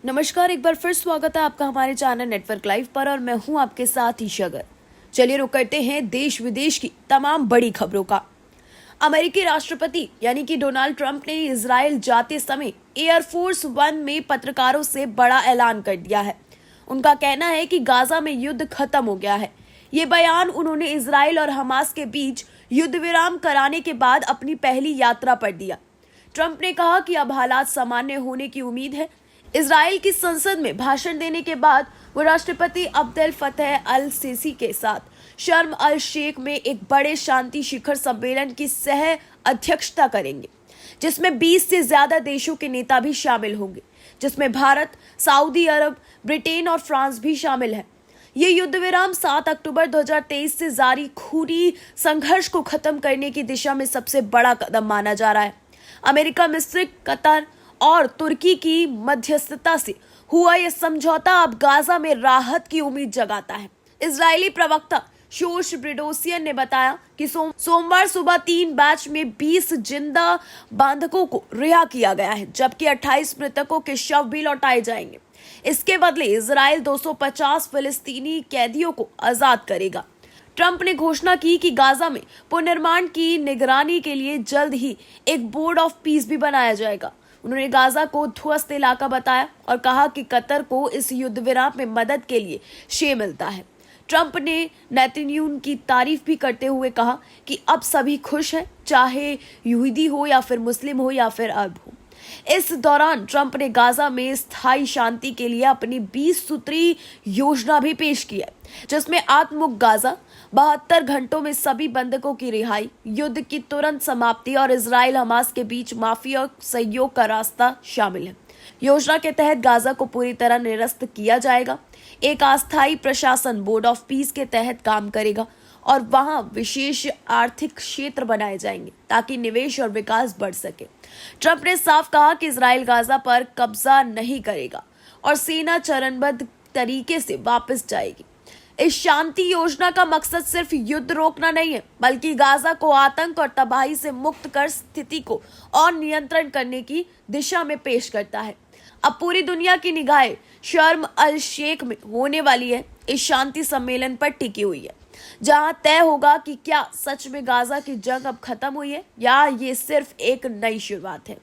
नमस्कार, एक बार फिर स्वागत है आपका हमारे चैनल नेटवर्क लाइव पर और मैं हूं आपके साथ ईशा गर। चलिए रुक करते हैं देश विदेश की तमाम बड़ी खबरों का। अमेरिकी राष्ट्रपति यानी कि डोनाल्ड ट्रंप ने इजराइल जाते समय एयरफोर्स वन में पत्रकारों से बड़ा ऐलान कर दिया है। उनका कहना है कि गाजा में युद्ध खत्म हो गया है। ये बयान उन्होंने इजराइल और हमास के बीच युद्ध विराम कराने के बाद अपनी पहली यात्रा पर दिया। ट्रंप ने कहा कि अब हालात सामान्य होने की उम्मीद है। इजराइल की संसद में भाषण देने के बाद वो राष्ट्रपति अब्देल फतेह अल सीसी के साथ शर्म अल शेख में एक बड़े शांति शिखर सम्मेलन की सह अध्यक्षता करेंगे, जिसमें 20 से ज्यादा देशों के नेता भी शामिल होंगे, जिसमें भारत, सऊदी अरब, ब्रिटेन और फ्रांस भी शामिल है। ये युद्ध विराम 7 अक्टूबर 2023 से जारी खूनी संघर्ष को खत्म करने की दिशा में सबसे बड़ा कदम माना जा रहा है। अमेरिका, मिस्र, कतर और तुर्की की मध्यस्थता से हुआ यह समझौता अब गाजा में राहत की उम्मीद जगाता है। इजरायली प्रवक्ता शोश ब्रिडोसियन ने बताया कि सोमवार सुबह 3 बैच में 20 जिंदा बंधकों को रिहा किया गया है, जबकि 28 मृतकों के शव भी लौटाए जाएंगे। इसके बदले इजराइल 250 फिलिस्तीनी कैदियों को आजाद करेगा। ट्रंप ने घोषणा की कि गाजा में पुनर्निर्माण की निगरानी के लिए जल्द ही एक बोर्ड ऑफ पीस भी बनाया जाएगा। उन्होंने गाजा को ध्वस्त इलाका बताया और कहा कि कतर को इस युद्ध विराम में मदद के लिए श्रेय मिलता है। ट्रंप ने नेतन्याहू की तारीफ भी करते हुए कहा कि अब सभी खुश हैं, चाहे यहूदी हो या फिर मुस्लिम हो या फिर अरब हो। इस दौरान ट्रंप ने गाजा में स्थायी शांति के लिए अपनी 20 सूत्री योजना भी पेश की है, जिसमें आत्ममुक्त गाजा, 72 घंटों में सभी बंधकों की रिहाई, युद्ध की तुरंत समाप्ति और इजराइल हमास के बीच माफी और सहयोग का रास्ता शामिल है। योजना के तहत गाजा को पूरी तरह निरस्त किया जाएगा। एक अस्थायी प्रशासन बोर्ड ऑफ पीस के तहत काम करेगा और वहां विशेष आर्थिक क्षेत्र बनाए जाएंगे ताकि निवेश और विकास बढ़ सके। ट्रंप ने साफ कहा कि इजराइल गाजा पर कब्जा नहीं करेगा और सेना चरणबद्ध तरीके से वापस जाएगी। इस शांति योजना का मकसद सिर्फ युद्ध रोकना नहीं है, बल्कि गाजा को आतंक और तबाही से मुक्त कर स्थिति को और नियंत्रण करने की दिशा में पेश करता है। अब पूरी दुनिया की निगाहें शर्म अल शेख में होने वाली है इस शांति सम्मेलन पर टिकी हुई है, जहां तय होगा कि क्या सच में गाजा की जंग अब खत्म हुई है या ये सिर्फ एक नई शुरुआत है।